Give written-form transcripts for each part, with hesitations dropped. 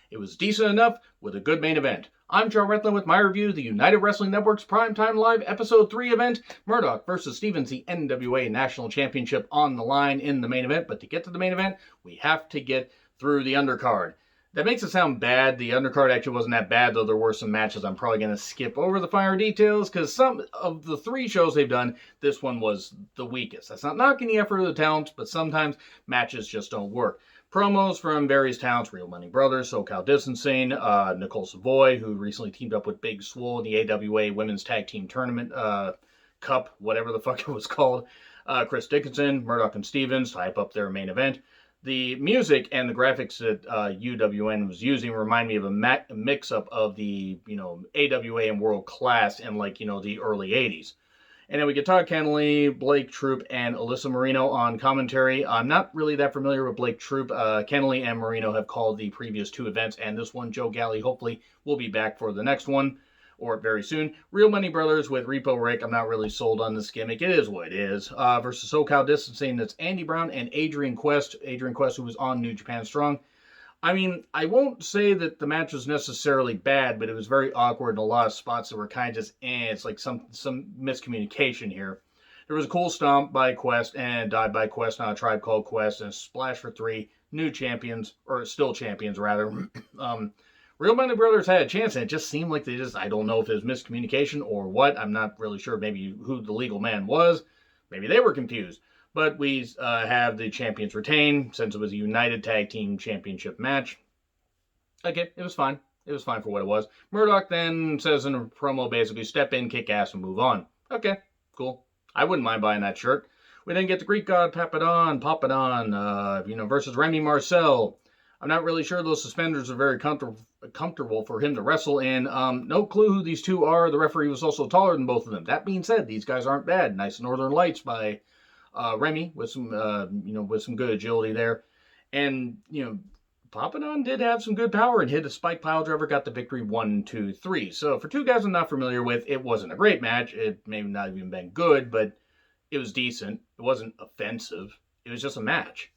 It was decent enough with a good main event. I'm Joe Retlin with my review of the United Wrestling Network's Primetime Live Episode 3 event, Murdoch versus Stevens, the NWA National Championship on the line in the main event. But to get to the main event, we have to get through the undercard. That makes it sound bad. The undercard actually wasn't that bad, though there were some matches I'm probably going to skip over the finer details, because some of the 3 shows they've done, this one was the weakest. That's not knocking the effort of the talents, but sometimes matches just don't work. Promos from various talents, Real Money Brothers, SoCal Distancing, Nicole Savoy, who recently teamed up with Big Swole in the AWA Women's Tag Team Tournament Cup, whatever the fuck it was called. Chris Dickinson, Murdoch and Stevens to hype up their main event. The music and the graphics that UWN was using remind me of a mix-up of the, AWA and World Class in, the early 80s. And then we get Todd Kennelly, Blake Troop, and Alyssa Marino on commentary. I'm not really that familiar with Blake Troop. Kennelly and Marino have called the previous 2 events, and this one, Joe Galley, hopefully will be back for the next one, or very soon. Real Money Brothers with Repo Rick. I'm not really sold on this gimmick. It is what it is. Versus SoCal Distancing, that's Andy Brown and Adrian Quest. Adrian Quest, who was on New Japan Strong. I mean, I won't say that the match was necessarily bad, but it was very awkward in a lot of spots that were kind of just, it's like some miscommunication here. There was a cool stomp by Quest and dive by Quest on a Tribe Called Quest, and a splash for 3 new champions, or still champions rather. Real Money Brothers had a chance, and it just seemed like I don't know if it was miscommunication or what. I'm not really sure maybe who the legal man was. Maybe they were confused. But we have the champions retain, since it was a United Tag Team Championship match. Okay, it was fine. It was fine for what it was. Murdoch then says in a promo, basically, step in, kick ass, and move on. Okay, cool. I wouldn't mind buying that shirt. We then get the Greek God, Papadon, versus Remy Marcel. I'm not really sure those suspenders are very comfortable for him to wrestle in. No clue who these 2 are. The referee was also taller than both of them. That being said, these guys aren't bad. Nice Northern Lights by Remy with some good agility there. And, Papadon did have some good power and hit a spike pile driver, got the victory 1, 2, 3. So for 2 guys I'm not familiar with, it wasn't a great match. It may not even been good, but it was decent. It wasn't offensive. It was just a match.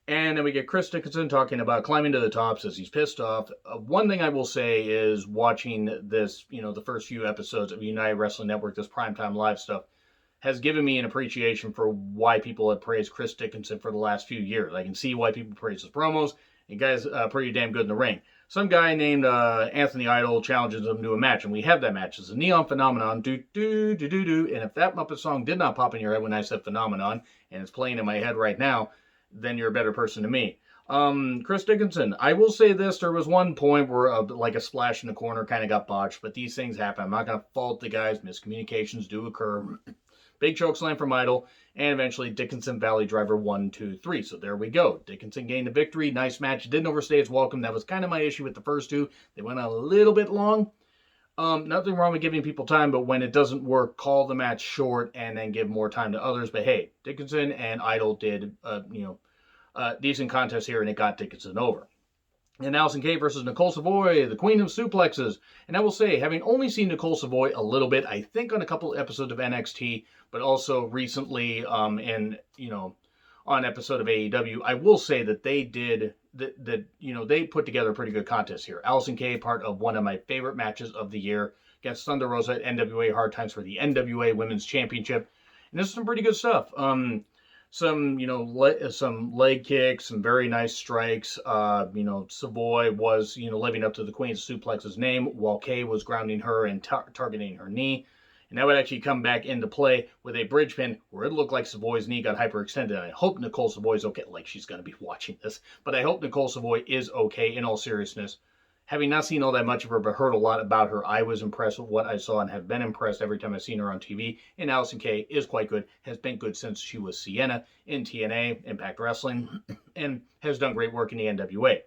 And then we get Chris Dickinson talking about climbing to the top, says he's pissed off. One thing I will say is watching this, the first few episodes of United Wrestling Network, this Primetime Live stuff, has given me an appreciation for why people have praised Chris Dickinson for the last few years. I can see why people praise his promos. And guy's pretty damn good in the ring. Some guy named Anthony Idol challenges him to a match, and we have that match. It's a Neon Phenomenon, do-do-do-do-do. And if that Muppet song did not pop in your head when I said Phenomenon, and it's playing in my head right now, then you're a better person to me. Chris Dickinson, I will say this, there was one point where a splash in the corner kind of got botched, but these things happen. I'm not going to fault the guys. Miscommunications do occur. Big choke slam from Idol, and eventually Dickinson Valley Driver 1, 2, 3. So there we go. Dickinson gained the victory. Nice match. Didn't overstay its welcome. That was kind of my issue with the first 2. They went a little bit long. Nothing wrong with giving people time, but when it doesn't work, call the match short and then give more time to others. But hey, Dickinson and Idol did, decent contest here, and it got Dickinson over. And Allison Kay versus Nicole Savoy, the queen of suplexes. And I will say, having only seen Nicole Savoy a little bit, I think on a couple episodes of NXT, but also recently on episode of AEW, I will say that they did, they put together a pretty good contest here. Allison Kay, part of one of my favorite matches of the year against Thunder Rosa at NWA Hard Times for the NWA Women's Championship. And this is some pretty good stuff. Some leg kicks, some very nice strikes. Savoy was, living up to the Queen's Suplex's name, while Kay was grounding her and targeting her knee. And that would actually come back into play with a bridge pin where it looked like Savoy's knee got hyperextended. And I hope Nicole Savoy's okay. Like, she's going to be watching this. But I hope Nicole Savoy is okay in all seriousness. Having not seen all that much of her, but heard a lot about her, I was impressed with what I saw and have been impressed every time I've seen her on TV. And Allison Kay is quite good, has been good since she was Sienna in TNA, Impact Wrestling, and has done great work in the NWA.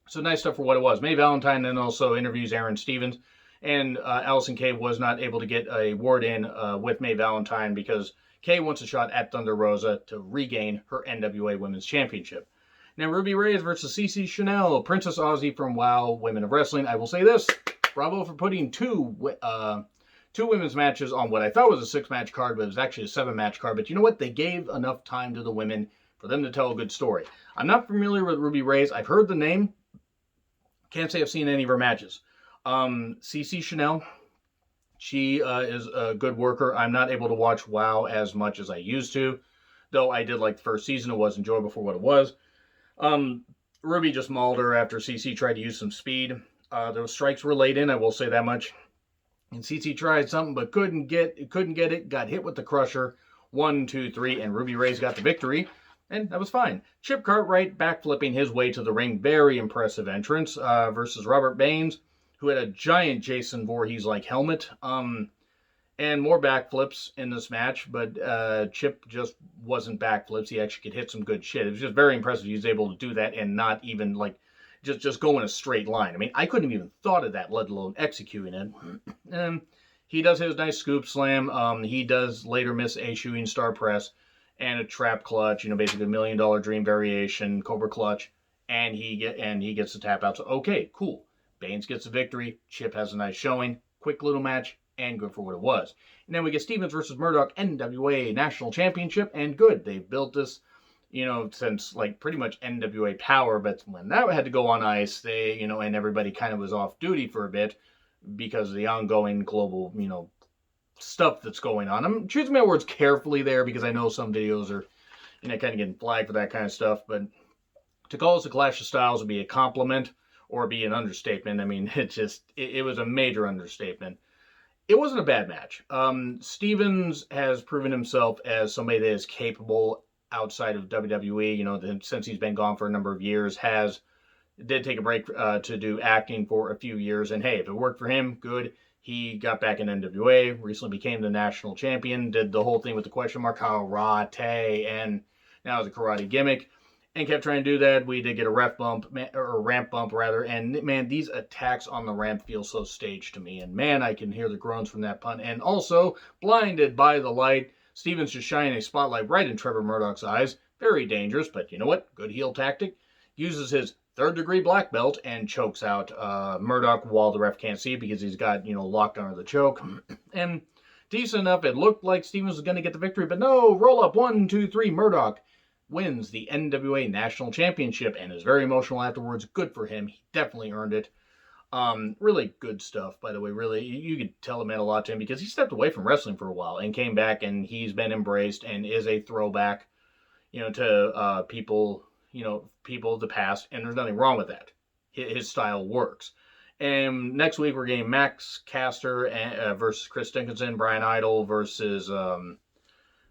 So nice stuff for what it was. May Valentine then also interviews Aaron Stevens, and Allison Kay was not able to get a word in with May Valentine because Kay wants a shot at Thunder Rosa to regain her NWA Women's Championship. Now, Ruby Reyes versus Cece Chanel, Princess Aussie from WOW Women of Wrestling. I will say this, bravo for putting two women's matches on what I thought was a 6-match card, but it was actually a 7-match card. But you know what? They gave enough time to the women for them to tell a good story. I'm not familiar with Ruby Reyes. I've heard the name. Can't say I've seen any of her matches. Cece Chanel, she is a good worker. I'm not able to watch WoW as much as I used to, though I did like the first season. It was enjoyable for what it was. Ruby just mauled her after Cece tried to use some speed. Those strikes were laid in, I will say that much. And Cece tried something but couldn't get it. Got hit with the crusher. 1, 2, 3, and Ruby Reyes got the victory. And that was fine. Chip Cartwright backflipping his way to the ring. Very impressive entrance versus Robert Baines, who had a giant Jason Voorhees-like helmet. And more backflips in this match, but Chip just wasn't backflips. He actually could hit some good shit. It was just very impressive. He was able to do that and not even just go in a straight line. I mean, I couldn't have even thought of that, let alone executing it. And he does his nice scoop slam. He does later miss a shooting star press and a trap clutch. Basically $1 million dream variation, Cobra clutch, and he gets the tap out. So okay, cool. Baines gets the victory. Chip has a nice showing. Quick little match. And good for what it was. And then we get Stevens versus Murdoch NWA National Championship, and good. They've built this, since pretty much NWA Power, but when that had to go on ice, they, and everybody kind of was off duty for a bit because of the ongoing global, stuff that's going on. I'm choosing my words carefully there because I know some videos are, kind of getting flagged for that kind of stuff, but to call this a clash of styles would be a compliment or be an understatement. I mean, it was a major understatement. It wasn't a bad match. Stevens has proven himself as somebody that is capable outside of WWE. Since he's been gone for a number of years, did take a break to do acting for a few years. And hey, if it worked for him, good. He got back in NWA, recently became the national champion, did the whole thing with the question mark, karate, and now it's a karate gimmick. And kept trying to do that. We did get a ramp bump, and man, these attacks on the ramp feel so staged to me. And man, I can hear the groans from that pun. And also, blinded by the light, Stevens just shining a spotlight right in Trevor Murdoch's eyes. Very dangerous, but you know what? Good heel tactic. Uses his third-degree black belt and chokes out Murdoch while the ref can't see it because he's got, locked under the choke. And decent enough, it looked like Stevens was going to get the victory, but no, roll up, 1, 2, 3, Murdoch wins the NWA National Championship and is very emotional afterwards. Good for him. He definitely earned it. Really good stuff, by the way. Really, you could tell it meant a lot to him because he stepped away from wrestling for a while and came back, and he's been embraced and is a throwback, to people, people of the past, and there's nothing wrong with that. His style works. And next week we're getting Max Caster versus Chris Dickinson, Brian Idol versus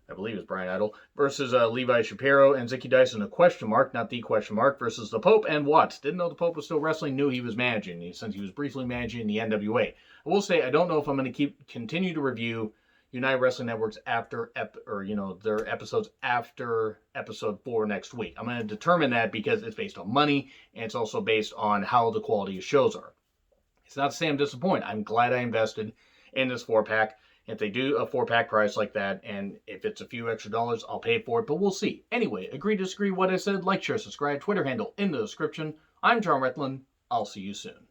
I believe it's Brian Idol, versus Levi Shapiro and Zicky Dyson, a question mark, not the question mark, versus the Pope and Watts. Didn't know the Pope was still wrestling, knew he was managing, since he was briefly managing the NWA. I will say, I don't know if I'm going to continue to review United Wrestling Network's their episodes after episode 4 next week. I'm going to determine that because it's based on money, and it's also based on how the quality of shows are. It's not to say I'm disappointed. I'm glad I invested in this 4-pack. If they do a 4-pack price like that, and if it's a few extra dollars, I'll pay for it, but we'll see. Anyway, agree, disagree what I said, like, share, subscribe, Twitter handle in the description. I'm John Retlin. I'll see you soon.